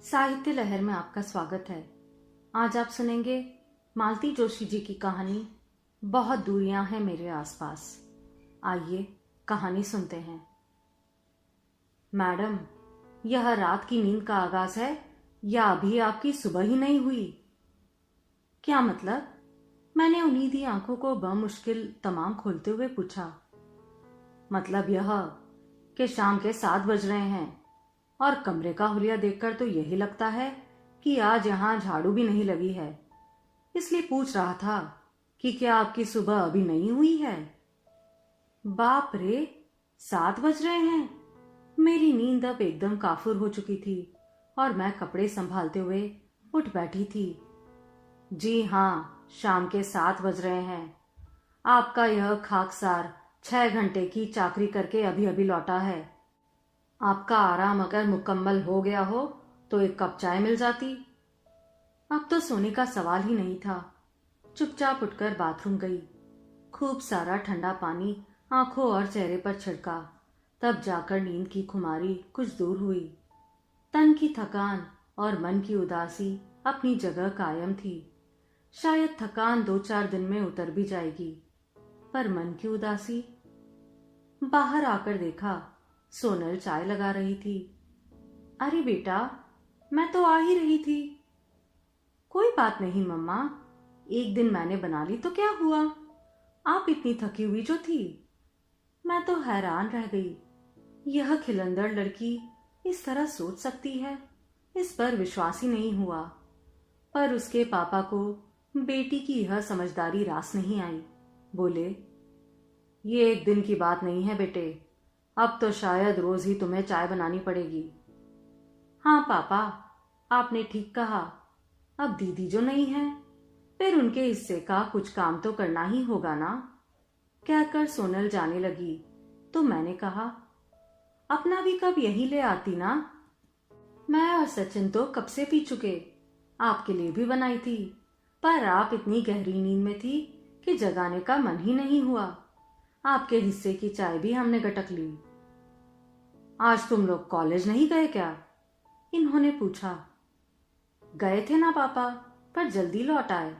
साहित्य लहर में आपका स्वागत है। आज आप सुनेंगे मालती जोशी जी की कहानी बहुत दूरियां हैं मेरे आसपास। आइए कहानी सुनते हैं। मैडम, यह रात की नींद का आगाज है या अभी आपकी सुबह ही नहीं हुई? क्या मतलब? मैंने उन्नीदी आंखों को बमुश्किल तमाम खोलते हुए पूछा। मतलब यह कि शाम के 7 बज रहे हैं और कमरे का हुलिया देखकर तो यही लगता है कि आज यहां झाड़ू भी नहीं लगी है। इसलिए पूछ रहा था कि क्या आपकी सुबह अभी नहीं हुई है? बाप रे, 7 बज रहे हैं। मेरी नींद अब एकदम काफुर हो चुकी थी और मैं कपड़े संभालते हुए उठ बैठी थी। जी हाँ, शाम के 7 बज रहे हैं। आपका यह खाकसार 6 घंटे की चाकरी करके अभी अभी लौटा है। आपका आराम अगर मुकम्मल हो गया हो तो एक कप चाय मिल जाती। अब तो सोने का सवाल ही नहीं था। चुपचाप उठकर बाथरूम गई। खूब सारा ठंडा पानी आंखों और चेहरे पर छिड़का। तब जाकर नींद की खुमारी कुछ दूर हुई। तन की थकान और मन की उदासी अपनी जगह कायम थी। शायद थकान 2-4 दिन में उतर भी जाएगी, पर मन की उदासी। बाहर आकर देखा, सोनल चाय लगा रही थी। अरे बेटा, मैं तो आ ही रही थी। कोई बात नहीं मम्मा, एक दिन मैंने बना ली तो क्या हुआ? आप इतनी थकी हुई जो थी। मैं तो हैरान रह गई। यह खिलंदड़ लड़की इस तरह सोच सकती है, इस पर विश्वास ही नहीं हुआ। पर उसके पापा को बेटी की यह समझदारी रास नहीं आई। बोले, ये एक दिन की बात नहीं है बेटे, अब तो शायद रोज ही तुम्हें चाय बनानी पड़ेगी। हाँ पापा, आपने ठीक कहा। अब दीदी जो नहीं है, फिर उनके हिस्से का कुछ काम तो करना ही होगा ना। कहकर सोनल जाने लगी तो मैंने कहा, अपना भी कब यही ले आती ना। मैं और सचिन तो कब से पी चुके, आपके लिए भी बनाई थी, पर आप इतनी गहरी नींद में थी कि जगाने का मन ही नहीं हुआ। आपके हिस्से की चाय भी हमने गटक ली। आज तुम लोग कॉलेज नहीं गए क्या? इन्होंने पूछा। गए थे ना पापा, पर जल्दी लौट आए।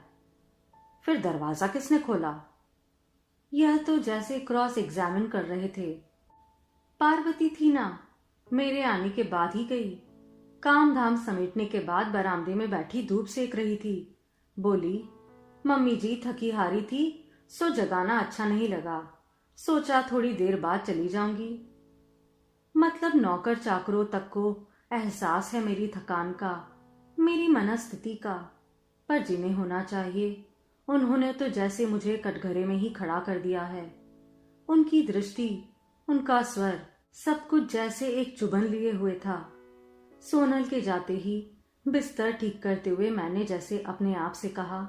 फिर दरवाजा किसने खोला? यह तो जैसे क्रॉस एग्जामिन कर रहे थे। पार्वती थी ना, मेरे आने के बाद ही गई। काम धाम समेटने के बाद बरामदे में बैठी धूप सेक रही थी। बोली, मम्मी जी थकी हारी थी, सो जगाना अच्छा नहीं लगा, सोचा थोड़ी देर बाद चली जाऊंगी। मतलब नौकर चाकरों तक को एहसास है मेरी थकान का, मेरी मनस्थिति का, पर जिन्हें होना चाहिए उन्होंने तो जैसे मुझे कटघरे में ही खड़ा कर दिया है। उनकी दृष्टि, उनका स्वर, सब कुछ जैसे एक चुभन लिए हुए था। सोनल के जाते ही बिस्तर ठीक करते हुए मैंने जैसे अपने आप से कहा,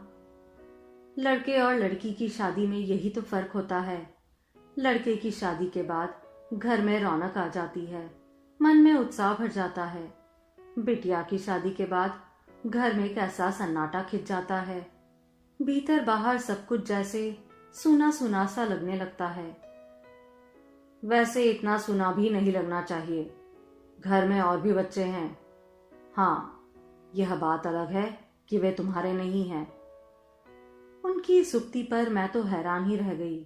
लड़के और लड़की की शादी में यही तो फर्क होता है। लड़के की शादी के बाद घर में रौनक आ जाती है, मन में उत्साह भर जाता है। बिटिया की शादी के बाद घर में कैसा सन्नाटा खिंच जाता है। भीतर बाहर सब कुछ जैसे सूना सूना सा लगने लगता है। वैसे इतना सूना भी नहीं लगना चाहिए, घर में और भी बच्चे हैं। हाँ, यह बात अलग है कि वे तुम्हारे नहीं हैं। उनकी इस उक्ति पर मैं तो हैरान ही रह गई।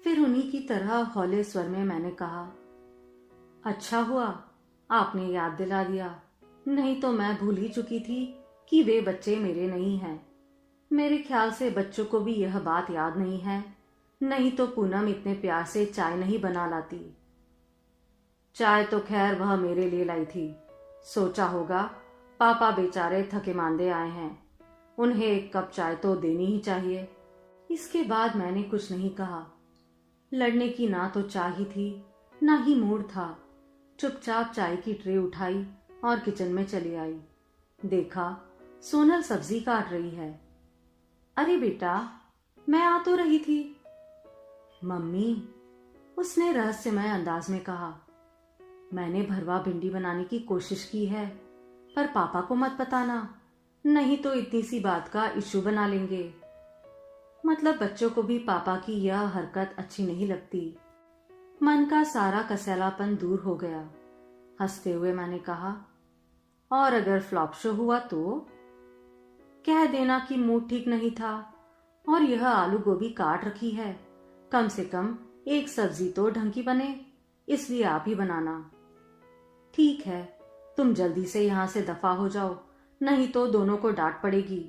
फिर उन्हीं की तरह हौले स्वर में मैंने कहा, अच्छा हुआ आपने याद दिला दिया, नहीं तो मैं भूल ही चुकी थी कि वे बच्चे मेरे नहीं हैं। मेरे ख्याल से बच्चों को भी यह बात याद नहीं है, नहीं तो पूनम इतने प्यार से चाय नहीं बना लाती। चाय तो खैर वह मेरे लिए लाई थी। सोचा होगा पापा बेचारे थके मांदे आए हैं, उन्हें एक कप चाय तो देनी ही चाहिए। इसके बाद मैंने कुछ नहीं कहा। लड़ने की ना तो चाह थी, ना ही मूड था। चुपचाप चाय की ट्रे उठाई और किचन में चली आई। देखा, सोनल सब्जी काट रही है। अरे बेटा, मैं आ तो रही थी। मम्मी, उसने रहस्यमय अंदाज में कहा, मैंने भरवा भिंडी बनाने की कोशिश की है, पर पापा को मत बताना, नहीं तो इतनी सी बात का इश्यू बना लेंगे। मतलब बच्चों को भी पापा की यह हरकत अच्छी नहीं लगती। मन का सारा कसैलापन दूर हो गया। हंसते हुए मैंने कहा, और अगर फ्लॉप शो हुआ तो कह देना कि मूड ठीक नहीं था और यह आलू गोभी काट रखी है, कम से कम एक सब्जी तो ढंग की बने, इसलिए आप ही बनाना। ठीक है, तुम जल्दी से यहां से दफा हो जाओ, नहीं तो दोनों को डांट पड़ेगी।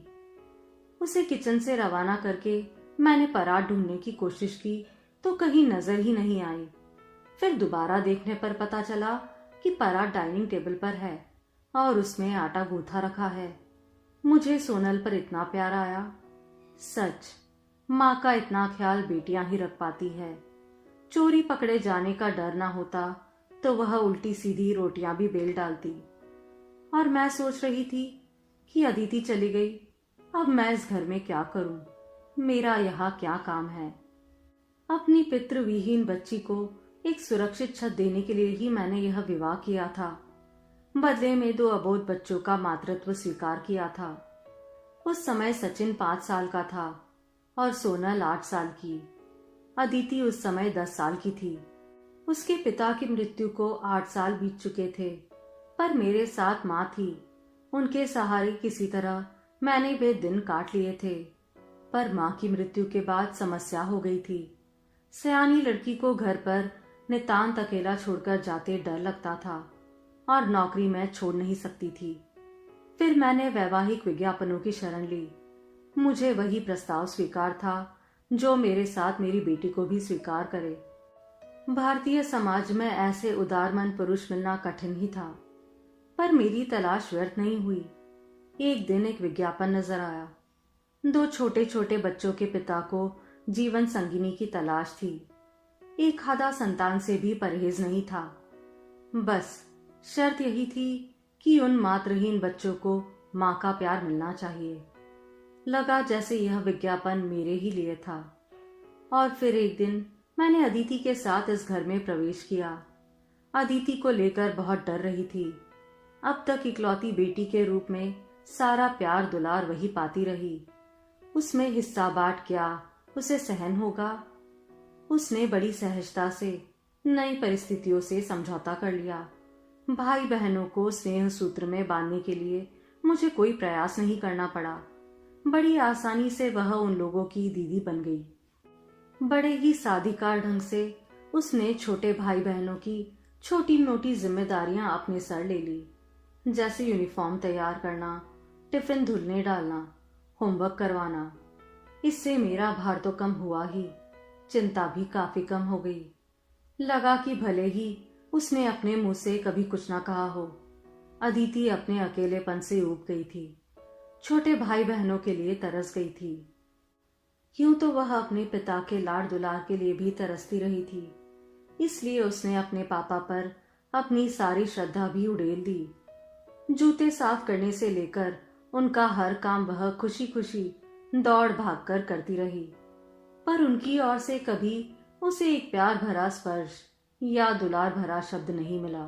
उसे किचन से रवाना करके मैंने परात ढूंढने की कोशिश की तो कहीं नजर ही नहीं आई। फिर दोबारा देखने पर पता चला कि परात डाइनिंग टेबल पर है और उसमें आटा गूंथा रखा है। मुझे सोनल पर इतना प्यार आया। सच, माँ का इतना ख्याल बेटियां ही रख पाती है। चोरी पकड़े जाने का डर ना होता तो वह उल्टी सीधी रोटियां भी बेल डालती। और मैं सोच रही थी कि अदिति चली गई, अब मैं इस घर में क्या करूं, मेरा यहाँ क्या काम है। अपनी पितृविहीन बच्ची को एक सुरक्षित छत देने के लिए ही मैंने यह विवाह किया था। बदले में 2 अबोध बच्चों का मातृत्व स्वीकार किया था। उस समय सचिन 5 साल का था और सोनल 8 साल की। अदिति उस समय 10 साल की थी। उसके पिता की मृत्यु को 8 साल बीत चुके थे, पर मेरे साथ माँ थी। उनके सहारे किसी तरह मैंने वे दिन काट लिए थे। पर माँ की मृत्यु के बाद समस्या हो गई थी। सयानी लड़की को घर पर नितांत अकेला छोड़कर जाते डर लगता था और नौकरी मैं छोड़ नहीं सकती थी। फिर मैंने वैवाहिक विज्ञापनों की शरण ली। मुझे वही प्रस्ताव स्वीकार था जो मेरे साथ मेरी बेटी को भी स्वीकार करे। भारतीय समाज में ऐसे उदारमन पुरुष मिलना कठिन ही था, पर मेरी तलाश व्यर्थ नहीं हुई। एक दिन एक विज्ञापन नजर आया। 2 छोटे छोटे बच्चों के पिता को जीवन संगिनी की तलाश थी। एक आधा संतान से भी परहेज नहीं था। बस शर्त यही थी कि उन मातृहीन बच्चों को माँ का प्यार मिलना चाहिए। लगा जैसे यह विज्ञापन मेरे ही लिए था। और फिर एक दिन मैंने अदिति के साथ इस घर में प्रवेश किया। अदिति को लेकर बहुत डर रही थी। अब तक इकलौती बेटी के रूप में सारा प्यार दुलार वही पाती रही। उसमें हिस्सा बांट क्या उसे सहन होगा। उसने बड़ी सहजता से नई परिस्थितियों से समझौता कर लिया। भाई बहनों को स्नेह सूत्र में बांधने के लिए मुझे कोई प्रयास नहीं करना पड़ा। बड़ी आसानी से वह उन लोगों की दीदी बन गई। बड़े ही सादीकार ढंग से उसने छोटे भाई बहनों की छोटी मोटी जिम्मेदारियां अपने सर ले ली, जैसे यूनिफॉर्म तैयार करना, टिफिन धुलने डालना, होमवर्क करवाना। इससे मेरा भार तो कम हुआ ही, चिंता भी काफी कम हो गई। लगा कि भले ही उसने अपने मुंह से कभी कुछ ना कहा हो, अदिति अपने अकेलेपन से ऊब गई थी। छोटे भाई बहनों के लिए तरस गई थी। यूं तो वह अपने पिता के लाड़ दुलार के लिए भी तरसती रही थी, इसलिए उसने अपने पापा पर अपनी सारी श्रद्धा भी उड़ेल दी। जूते साफ करने से लेकर उनका हर काम वह खुशी खुशी दौड़ भाग कर करती रही। पर उनकी ओर से कभी उसे एक प्यार भरा स्पर्श या दुलार भरा शब्द नहीं मिला।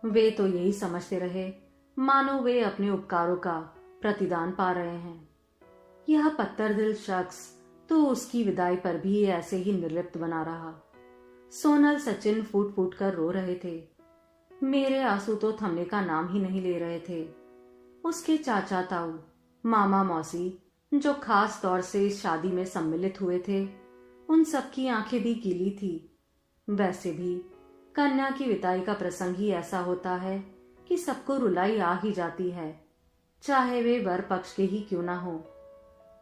वे तो यही समझते रहे मानो वे अपने उपकारों का प्रतिदान पा रहे हैं। यह पत्थर दिल शख्स तो उसकी विदाई पर भी ऐसे ही निर्लिप्त बना रहा। सोनल सचिन फूट फूट कर रो रहे थे। मेरे आंसू तो थमने का नाम ही नहीं ले रहे थे। उसके चाचा ताऊ, मामा मौसी, जो खास तौर से इस शादी में सम्मिलित हुए थे, उन सबकी आंखें भी गीली थी। वैसे भी कन्या की विदाई का प्रसंग ही ऐसा होता है कि सबको रुलाई आ ही जाती है, चाहे वे वर पक्ष के ही क्यों ना हो।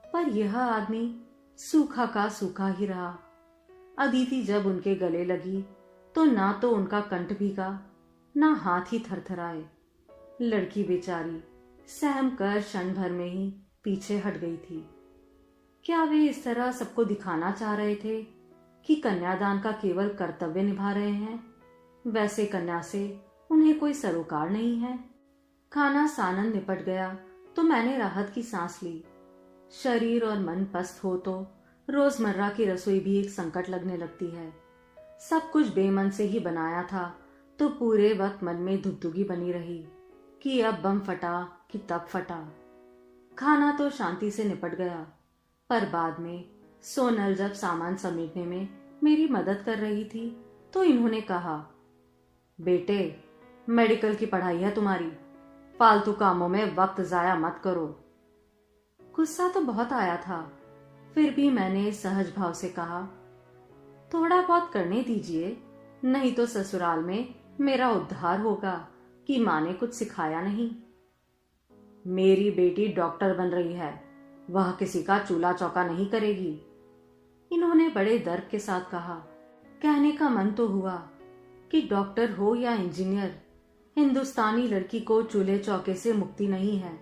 पर यह आदमी सूखा का सूखा ही रहा। अदिति जब उनके गले लगी तो ना तो उनका कंठ भीगा, ना हाथ ही थरथराए। लड़की बेचारी सहम कर क्षण भर में ही पीछे हट गई थी। क्या वे इस तरह सबको दिखाना चाह रहे थे कि कन्यादान का केवल कर्तव्य निभा रहे हैं? वैसे कन्या से उन्हें कोई सरोकार नहीं है। खाना सानन निपट गया तो मैंने राहत की सांस ली। शरीर और मन पस्त हो तो रोजमर्रा की रसोई भी एक संकट लगने लगती है। सब कुछ बेमन से ही बनाया था तो पूरे वक्त मन में धुगधुगी बनी रही कि अब बम फटा कि तब फटा। खाना तो शांति से निपट गया, पर बाद में सोनल जब सामान समेटने में मेरी मदद कर रही थी तो इन्होंने कहा, बेटे मेडिकल की पढ़ाई है तुम्हारी, फालतू कामों में वक्त जाया मत करो। गुस्सा तो बहुत आया था, फिर भी मैंने सहज भाव से कहा, थोड़ा बहुत करने दीजिए, नहीं तो ससुराल में मेरा उद्धार होगा कि माँ ने कुछ सिखाया नहीं। मेरी बेटी डॉक्टर बन रही है, वह किसी का चूल्हा चौका नहीं करेगी, इन्होंने बड़े दर्द के साथ कहा। कहने का मन तो हुआ कि डॉक्टर हो या इंजीनियर, हिंदुस्तानी लड़की को चूल्हे चौके से मुक्ति नहीं है,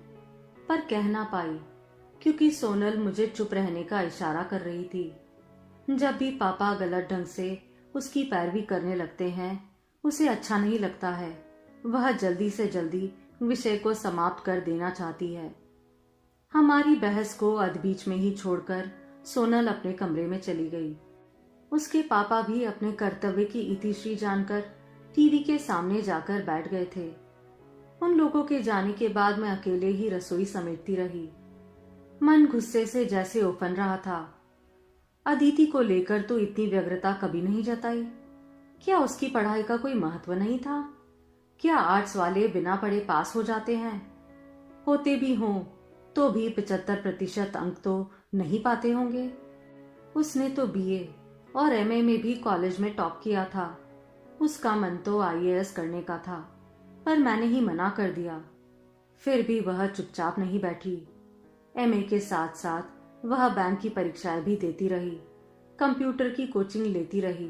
पर कह ना पाई क्योंकि सोनल मुझे चुप रहने का इशारा कर रही थी। जब भी पापा गलत ढंग से उसकी पैरवी करने लगते हैं, उसे अच्छा नहीं लगता है। वह जल्दी से जल्दी विषय को समाप्त कर देना चाहती है। हमारी बहस को अधबीच में ही छोड़कर सोनल अपने कमरे में चली गई। उसके पापा भी अपने कर्तव्य की इतिश्री जानकर टीवी के सामने जाकर बैठ गए थे। उन लोगों के जाने के बाद मैं अकेले ही रसोई समेटती रही। मन गुस्से से जैसे उफन रहा था। अदिति को लेकर तो इतनी व्यग्रता कभी नहीं जताई। क्या उसकी पढ़ाई का कोई महत्व नहीं था? क्या आर्ट्स वाले बिना पढ़े पास हो जाते हैं? होते भी हों तो भी 75% अंक तो नहीं पाते होंगे। उसने तो बीए और एमए में भी कॉलेज में टॉप किया था। उसका मन तो आईएएस करने का था, पर मैंने ही मना कर दिया। फिर भी वह चुपचाप नहीं बैठी। एमए के साथ साथ वह बैंक की परीक्षाएं भी देती रही, कंप्यूटर की कोचिंग लेती रही,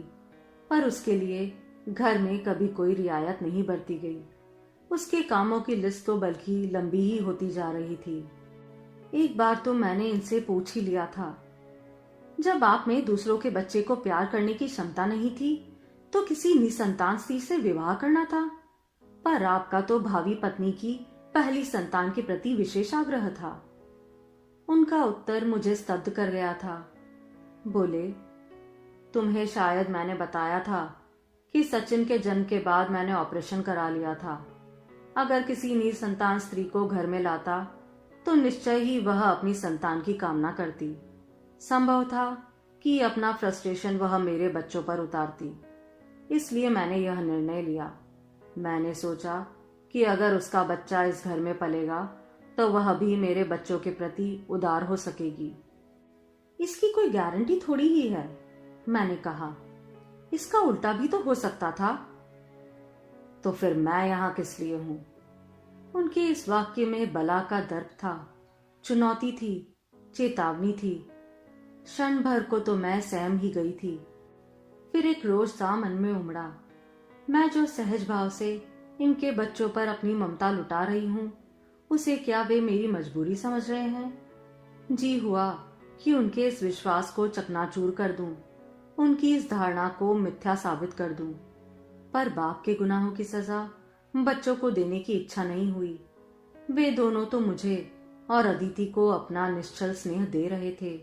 पर उसके लिए घर में कभी कोई रियायत नहीं बरती गई। उसके कामों की लिस्ट तो बल्कि लंबी ही होती जा रही थी। एक बार तो मैंने इनसे पूछ ही लिया था, जब आप में दूसरों के बच्चे को प्यार करने की क्षमता नहीं थी तो किसी निसंतान स्त्री से विवाह करना था, पर आपका तो भावी पत्नी की पहली संतान के प्रति विशेष आग्रह था। उनका उत्तर मुझे स्तब्ध कर गया था। बोले, तुम्हें शायद मैंने बताया था कि सचिन के जन्म के बाद मैंने ऑपरेशन करा लिया था। अगर किसी निसंतान स्त्री को घर में लाता तो निश्चय ही वह अपनी संतान की कामना करती। संभव था कि अपना फ्रस्ट्रेशन वह मेरे बच्चों पर उतारती। इसलिए मैंने यह निर्णय लिया। मैंने सोचा कि अगर उसका बच्चा इस घर में पलेगा तो वह भी मेरे बच्चों के प्रति उदार हो सकेगी। इसकी कोई गारंटी थोड़ी ही है, मैंने कहा। इसका उल्टा भी तो हो सकता था। तो फिर मैं यहां किस लिए हूं? उनके इस वाक्य में बला का दर्द था, चुनौती थी, चेतावनी थी। क्षण भर को तो मैं सहम ही गई थी। फिर एक रोज सा मन में उमड़ा, मैं जो सहज भाव से इनके बच्चों पर अपनी ममता लुटा रही हूं, उसे क्या वे मेरी मजबूरी समझ रहे हैं? जी हुआ कि उनके इस विश्वास को चकनाचूर कर दूं, उनकी इस धारणा को मिथ्या साबित कर दूं। पर बाप के गुनाहों की सजा बच्चों को देने की इच्छा नहीं हुई। वे दोनों तो मुझे और अदिति को अपना निश्चल स्नेह दे रहे थे।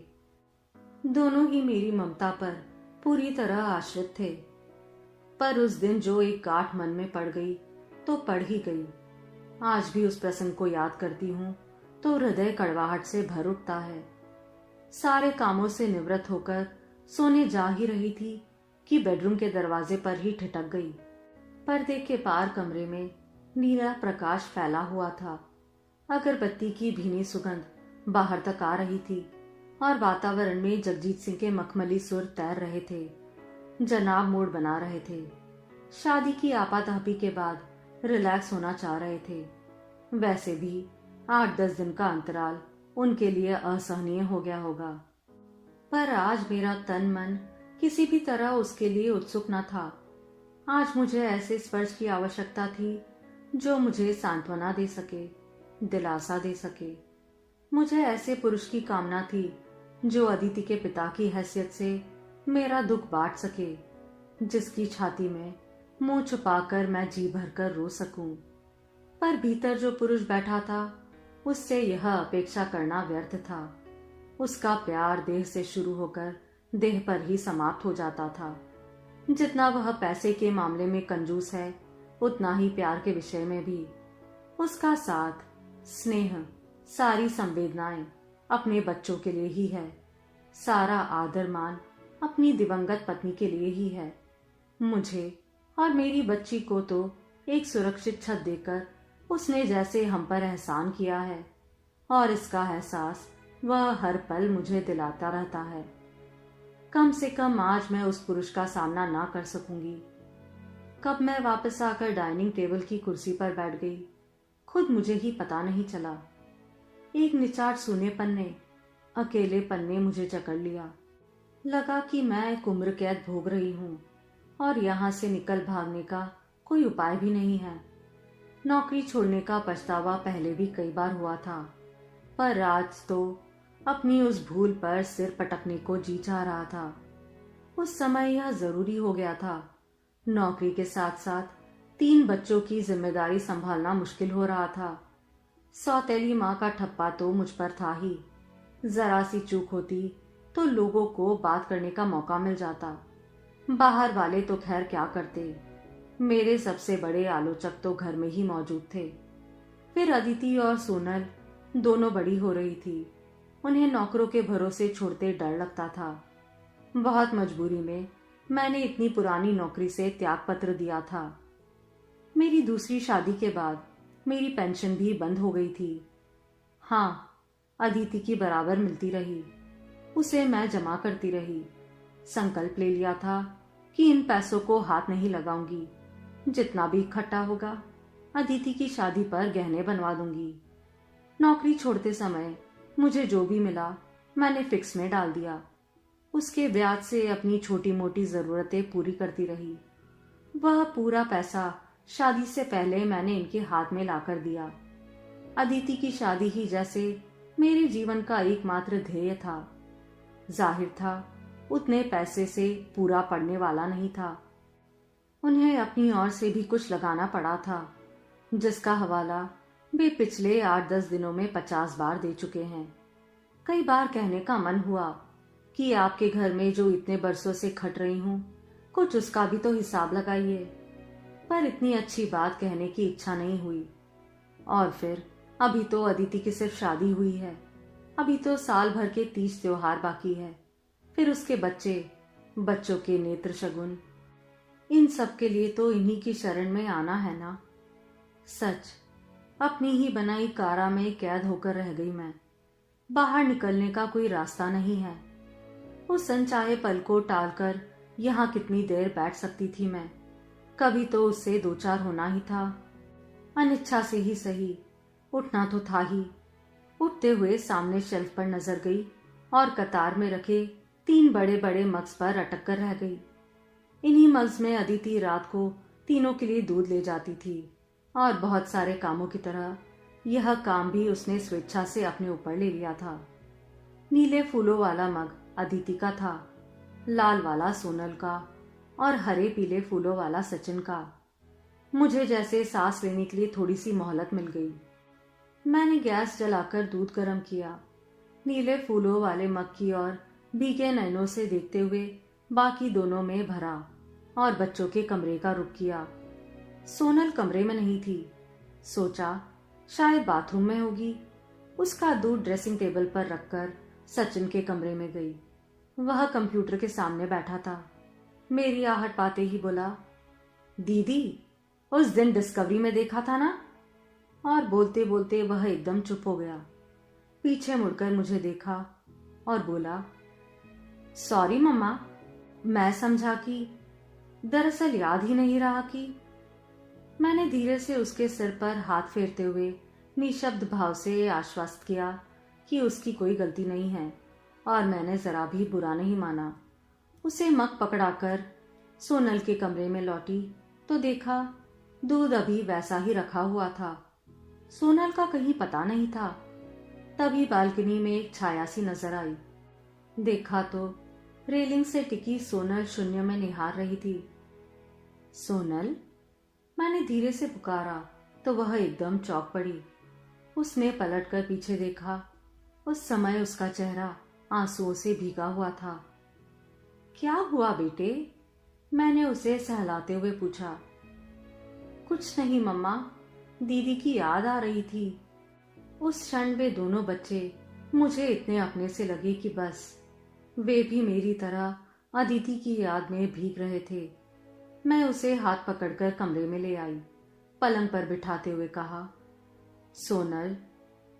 दोनों ही मेरी ममता पर पूरी तरह आश्रित थे। पर उस दिन जो एक गांठ मन में पड़ गई तो पड़ ही गई। आज भी उस प्रसंग को याद करती हूँ तो हृदय कड़वाहट से भर उठता है। सारे कामों से निवृत्त होकर सोने जा ही रही थी कि बेडरूम के दरवाजे पर ही ठिठक गई। पर्दे के पार कमरे में नीला प्रकाश फैला हुआ था। अगरबत्ती की भीनी सुगंध बाहर तक आ रही थी और वातावरण में जगजीत सिंह के मखमली सुर तैर रहे थे। जनाब मूड बना रहे थे। शादी की आपातहपी के बाद रिलैक्स होना चाह रहे थे। वैसे भी 8-10 दिन का अंतराल उनके लिए असहनीय हो गया होगा। पर आज मेरा तन मन किसी भी तरह उसके लिए उत्सुक न था। आज मुझे ऐसे स्पर्श की आवश्यकता थी जो मुझे सांत्वना दे सके, दिलासा दे सके। मुझे ऐसे पुरुष की कामना थी जो अदिति के पिता की हैसियत से मेरा दुख बांट सके, जिसकी छाती में मुंह छुपाकर मैं जी भरकर रो सकूं। पर भीतर जो पुरुष बैठा था उससे यह अपेक्षा करना व्यर्थ था। उसका प्यार देह से शुरू होकर देह पर ही समाप्त हो जाता था। जितना वह पैसे के मामले में कंजूस है, उतना ही प्यार के विषय में भी। उसका साथ, स्नेह, सारी संवेदनाएं अपने बच्चों के लिए ही है। सारा आदर मान अपनी दिवंगत पत्नी के लिए ही है। मुझे और मेरी बच्ची को तो एक सुरक्षित छत देकर उसने जैसे हम पर एहसान किया है, और इसका एहसास वह हर पल मुझे दिलाता रहता है। कम से कम आज मैं उस पुरुष का सामना ना कर सकूंगी। कब मैं वापस आकर डाइनिंग टेबल की कुर्सी पर बैठ गई, खुद मुझे ही पता नहीं चला। एक निचाट सूनेपन ने, अकेलेपन ने मुझे जकड़ लिया। लगा कि मैं एक उम्र कैद भोग रही हूं और यहां से निकल भागने का कोई उपाय भी नहीं है। नौकरी छोड़ने का पछतावा पहले भी कई बार हुआ था, पर आज तो अपनी उस भूल पर सिर पटकने को जी चाह रहा था। उस समय यह जरूरी हो गया था। नौकरी के साथ साथ 3 बच्चों की जिम्मेदारी संभालना मुश्किल हो रहा था। सौतेली माँ का ठप्पा तो मुझ पर था ही। जरा सी चूक होती तो लोगों को बात करने का मौका मिल जाता। बाहर वाले तो खैर क्या करते, मेरे सबसे बड़े आलोचक तो घर में ही मौजूद थे। फिर अदिति और सोनल दोनों बड़ी हो रही थी। उन्हें नौकरों के भरोसे छोड़ते डर लगता था। बहुत मजबूरी में मैंने इतनी पुरानी नौकरी से त्याग पत्र दिया था। मेरी दूसरी शादी के बाद मेरी पेंशन भी बंद हो गई थी। हाँ, अदिति की बराबर मिलती रही, उसे मैं जमा करती रही। संकल्प ले लिया था कि इन पैसों को हाथ नहीं लगाऊंगी। जितना भी इकट्ठा होगा अदिति की शादी पर गहने बनवा दूंगी। नौकरी छोड़ते समय मुझे जो भी मिला मैंने फिक्स में डाल दिया। उसके ब्याज से अपनी छोटी मोटी जरूरतें पूरी करती रही। वह पूरा पैसा शादी से पहले मैंने इनके हाथ में लाकर दिया। अदिति की शादी ही जैसे मेरे जीवन का एकमात्र ध्येय था। जाहिर था उतने पैसे से पूरा पड़ने वाला नहीं था। उन्हें अपनी ओर से भी कुछ लगाना पड़ा था, जिसका हवाला वे पिछले 8-10 दिनों में 50 बार दे चुके हैं। कई बार कहने का मन हुआ कि आपके घर में जो इतने बरसों से खट रही हूं, कुछ उसका भी तो हिसाब लगाइए, पर इतनी अच्छी बात कहने की इच्छा नहीं हुई। और फिर अभी तो अदिति की सिर्फ शादी हुई है, अभी तो साल भर के 30 त्योहार बाकी है, फिर उसके बच्चों के नेत्र शगुन, इन सब के लिए तो इन्हीं की शरण में आना है ना। सच, अपनी ही बनाई कारा में कैद होकर रह गई मैं। बाहर निकलने का कोई रास्ता नहीं है। उस अनचाहे पल को टालकर यहाँ कितनी देर बैठ सकती थी मैं। कभी तो उससे 2-4 होना ही था। अनिच्छा से ही सही, उठना तो था ही। उठते हुए सामने शेल्फ पर नजर गई और कतार में रखे 3 बड़े बड़े मग्स पर अटक कर रह गई। इन्हीं मग्स में अदिति रात को तीनों के लिए दूध ले जाती थी, और बहुत सारे कामों की तरह यह काम भी उसने स्वेच्छा से अपने ऊपर ले लिया था। नीले फूलों वाला मग अदिति का था, लाल वाला सोनल का, और हरे पीले फूलों वाला सचिन का। मुझे जैसे सांस लेने के लिए थोड़ी सी मोहलत मिल गई। मैंने गैस जलाकर दूध गर्म किया। नीले फूलों वाले मग की ओर भीगे नैनों से देखते हुए बाकी दोनों में भरा और बच्चों के कमरे का रुख किया। सोनल कमरे में नहीं थी। सोचा शायद बाथरूम में होगी। उसका दूध ड्रेसिंग टेबल पर रखकर सचिन के कमरे में गई। वह कंप्यूटर के सामने बैठा था। मेरी आहट पाते ही बोला, दीदी, उस दिन डिस्कवरी में देखा था ना। और बोलते बोलते वह एकदम चुप हो गया। पीछे मुड़कर मुझे देखा और बोला, सॉरी मम्मा, मैं समझा कि दरअसल याद ही नहीं रहा कि। मैंने धीरे से उसके सिर पर हाथ फेरते हुए निशब्द भाव से आश्वस्त किया कि उसकी कोई गलती नहीं है, और मैंने जरा भी बुरा नहीं माना। उसे मग पकड़ाकर सोनल के कमरे में लौटी तो देखा दूध अभी वैसा ही रखा हुआ था। सोनल का कहीं पता नहीं था। तभी बालकनी में एक छाया सी नजर आई। देखा तो रेलिंग से टिकी सोनल शून्य में निहार रही थी। सोनल, मैंने धीरे से पुकारा तो वह एकदम चौंक पड़ी। उसने पलटकर पीछे देखा। उस समय उसका चेहरा आंसुओं से भीगा हुआ था। क्या हुआ बेटे? मैंने उसे सहलाते हुए पूछा। कुछ नहीं मम्मा, दीदी की याद आ रही थी। उस क्षण वे दोनों बच्चे मुझे इतने अपने से लगे कि बस वे भी मेरी तरह अदिति की याद में भीग रहे थे। मैं उसे हाथ पकड़कर कमरे में ले आई। पलंग पर बिठाते हुए कहा, सोनल,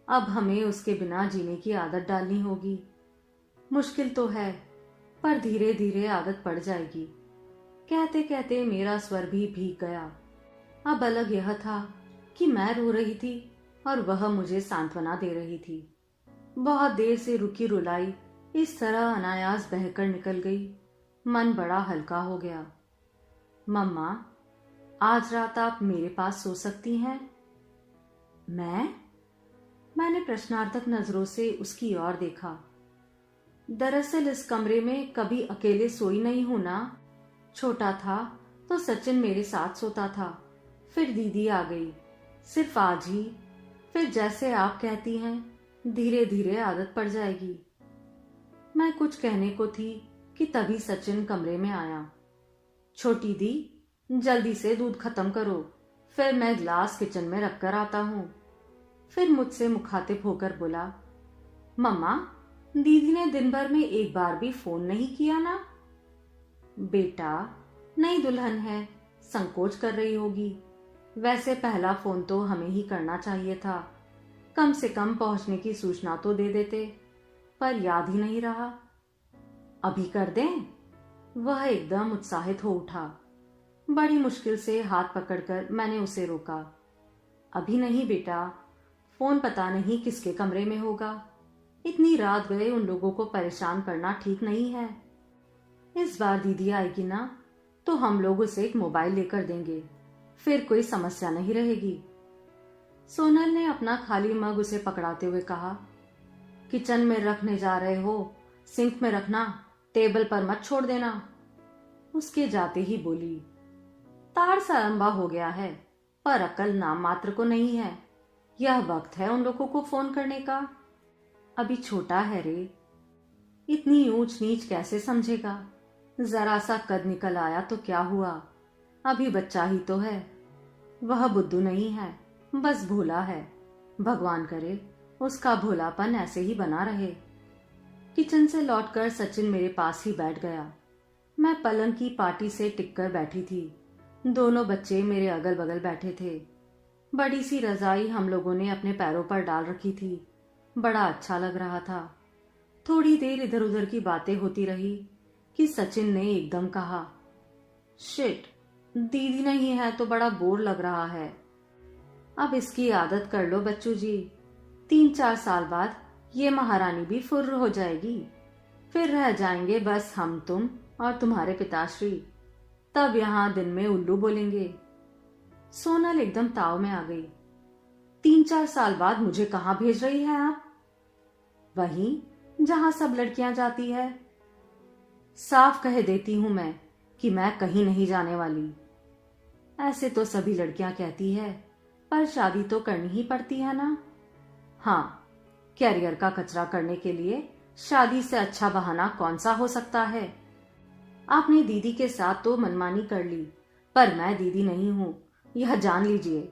अब हमें उसके बिना जीने की आदत डालनी होगी। मुश्किल तो है, पर धीरे धीरे आदत पड़ जाएगी। कहते कहते मेरा स्वर भी भीग गया। अब अलग यह था कि मैं रो रही थी और वह मुझे सांत्वना दे रही थी। बहुत देर से रुकी रुलाई इस तरह अनायास बहकर निकल गई। मन बड़ा हल्का हो गया। मम्मा, आज रात आप मेरे पास सो सकती हैं? मैंने प्रश्नार्थक नजरों से उसकी ओर देखा। दरअसल इस कमरे में कभी अकेले सोई नहीं हूं ना। छोटा था तो सचिन मेरे साथ सोता था, फिर दीदी आ गई, सिर्फ आज ही। फिर जैसे आप कहती हैं, धीरे धीरे आदत पड़ जाएगी। मैं कुछ कहने को थी कि तभी सचिन कमरे में आया। छोटी दी, जल्दी से दूध खत्म करो, फिर मैं ग्लास किचन में रख कर आता हूँ। फिर मुझसे मुखातिब होकर बोला, मम्मा, दीदी ने दिन भर में एक बार भी फोन नहीं किया ना? बेटा, नई दुल्हन है, संकोच कर रही होगी। वैसे पहला फोन तो हमें ही करना चाहिए था, कम से कम पहुंचने की सूचना तो दे देते, पर याद ही नहीं रहा। अभी कर दें? वह एकदम उत्साहित हो उठा। बड़ी मुश्किल से हाथ पकड़कर मैंने उसे रोका। अभी नहीं बेटा, फोन पता नहीं किसके कमरे में होगा। इतनी रात गए उन लोगों को परेशान करना ठीक नहीं है। इस बार दीदी आएगी ना, तो हम लोग उसे एक मोबाइल लेकर देंगे, फिर कोई समस्या नहीं रहेगी। सोनल ने अपना खाली मग उसे पकड़ाते हुए कहा, किचन में रखने जा रहे हो, सिंक में रखना, टेबल पर मत छोड़ देना। उसके जाते ही बोली, तार सा लंबा हो गया है, पर अकल नाम मात्र को नहीं है। यह वक्त है उन लोगों को फोन करने का। अभी छोटा है रे, इतनी ऊंच नीच कैसे समझेगा। जरा सा कद निकल आया तो क्या हुआ, अभी बच्चा ही तो है। वह बुद्धू नहीं है, बस भोला है। भगवान करे उसका भोलापन ऐसे ही बना रहे। किचन से लौटकर सचिन मेरे पास ही बैठ गया। मैं पलंग की पाटी से टिककर बैठी थी। दोनों बच्चे मेरे अगल बगल बैठे थे। बड़ी सी रजाई हम लोगों ने अपने पैरों पर डाल रखी थी। बड़ा अच्छा लग रहा था। थोड़ी देर इधर उधर की बातें होती रही कि सचिन ने एकदम कहा, शिट, दीदी नहीं है तो बड़ा बोर लग रहा है। अब इसकी आदत कर लो बच्चू जी, 3-4 साल बाद ये महारानी भी फुर्र हो जाएगी। फिर रह जाएंगे बस हम, तुम और तुम्हारे पिताश्री। तब यहां दिन में उल्लू बोलेंगे। सोनल एकदम ताव में आ गई। 3-4 साल बाद मुझे कहाँ भेज रही है आप? वहीं जहां सब लड़कियां जाती है। साफ कह देती हूं मैं कि मैं कहीं नहीं जाने वाली। ऐसे तो सभी लड़कियां कहती है, पर शादी तो करनी ही पड़ती है ना। हाँ, कैरियर का कचरा करने के लिए शादी से अच्छा बहाना कौन सा हो सकता है। आपने दीदी के साथ तो मनमानी कर ली, पर मैं दीदी नहीं हूं, यह जान लीजिए।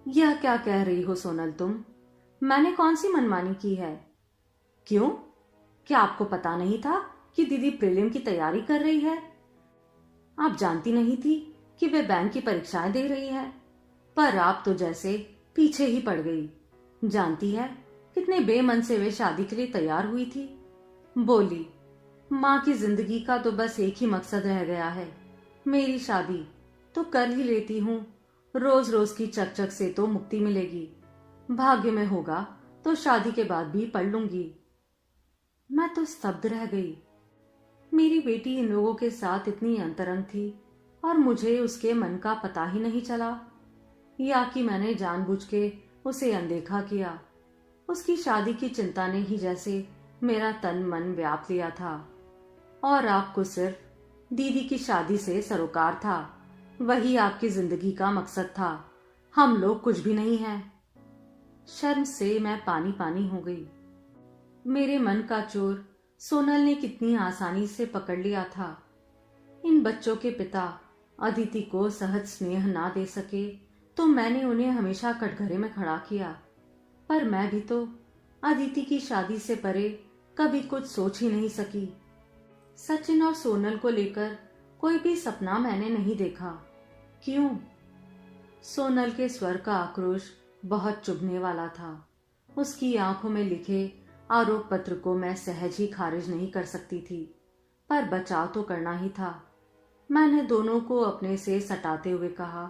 यह क्या कह रही हो सोनल तुम? मैंने कौन सी मनमानी की है? क्यों? क्या आपको पता नहीं था कि दीदी प्रीलिम की तैयारी कर रही है? आप जानती नहीं थी कि वे बैंक की परीक्षाएं दे रही है? पर आप तो जैसे पीछे ही पड़ गई। जानती है कितने बेमन से वे शादी के लिए तैयार हुई थी। बोली, माँ की जिंदगी का तो बस एक ही मकसद रह गया है, मेरी शादी। तो कर ही लेती हूँ, रोज रोज की चकचक से तो मुक्ति मिलेगी। भाग्य में होगा तो शादी के बाद भी पढ़ लूंगी। मैं तो स्तब्ध रह गई। मेरी बेटी इन लोगों के साथ इतनी अंतरंग थी और मुझे उसके मन का पता ही नहीं चला, या कि मैंने जानबूझ के उसे अनदेखा किया। उसकी शादी की चिंता ने ही जैसे मेरा तन मन व्याप लिया था, और आपको सिर्फ दीदी की शादी से सरोकार था। वही आपकी जिंदगी का मकसद था। हम लोग कुछ भी नहीं हैं। शर्म से मैं पानी पानी हो गई। मेरे मन का चोर सोनल ने कितनी आसानी से पकड़ लिया था। इन बच्चों के पिता अदिति को सहज स्नेह ना दे सके तो मैंने उन्हें हमेशा कटघरे में खड़ा किया। पर मैं भी तो अदिति की शादी से परे कभी कुछ सोच ही नहीं सकी। सचिन और सोनल को लेकर कोई भी सपना मैंने नहीं देखा। क्यों? सोनल के स्वर का आक्रोश बहुत चुभने वाला था। उसकी आंखों में लिखे आरोप पत्र को मैं सहज ही खारिज नहीं कर सकती थी, पर बचाव तो करना ही था। मैंने दोनों को अपने से सटाते हुए कहा,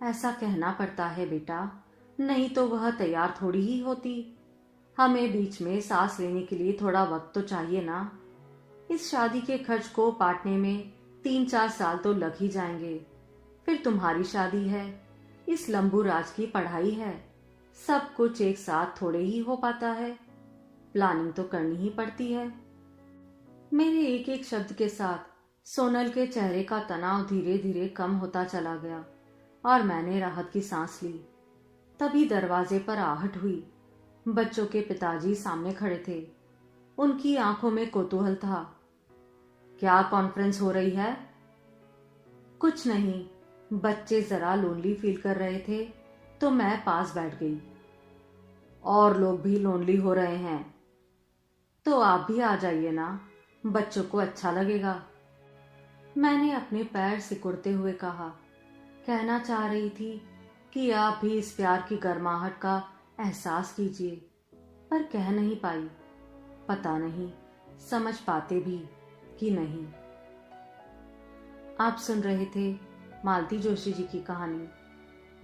ऐसा कहना पड़ता है बेटा, नहीं तो वह तैयार थोड़ी ही होती। हमें बीच में सांस लेने के लिए थोड़ा वक्त तो चाहिए ना। इस शादी के खर्च को पाटने में 3-4 साल तो लग ही जाएंगे। फिर तुम्हारी शादी है, इस लंबू राज की पढ़ाई है। सब कुछ एक साथ थोड़े ही हो पाता है, प्लानिंग तो करनी ही पड़ती है। मेरे एक एक शब्द के साथ सोनल के चेहरे का तनाव धीरे धीरे कम होता चला गया और मैंने राहत की सांस ली। तभी दरवाजे पर आहट हुई। बच्चों के पिताजी सामने खड़े थे। उनकी आंखों में कौतूहल था। क्या कॉन्फ्रेंस हो रही है? कुछ नहीं, बच्चे जरा लोनली फील कर रहे थे तो मैं पास बैठ गई। और लोग भी लोनली हो रहे हैं तो आप भी आ जाइए ना, बच्चों को अच्छा लगेगा। मैंने अपने पैर सिकुड़ते हुए कहा। कहना चाह रही थी कि आप भी इस प्यार की गर्माहट का एहसास कीजिए, पर कह नहीं पाई। पता नहीं समझ पाते भी कि नहीं। आप सुन रहे थे मालती जोशी जी की कहानी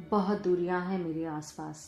बहुत दूरियां हैं मेरे आसपास।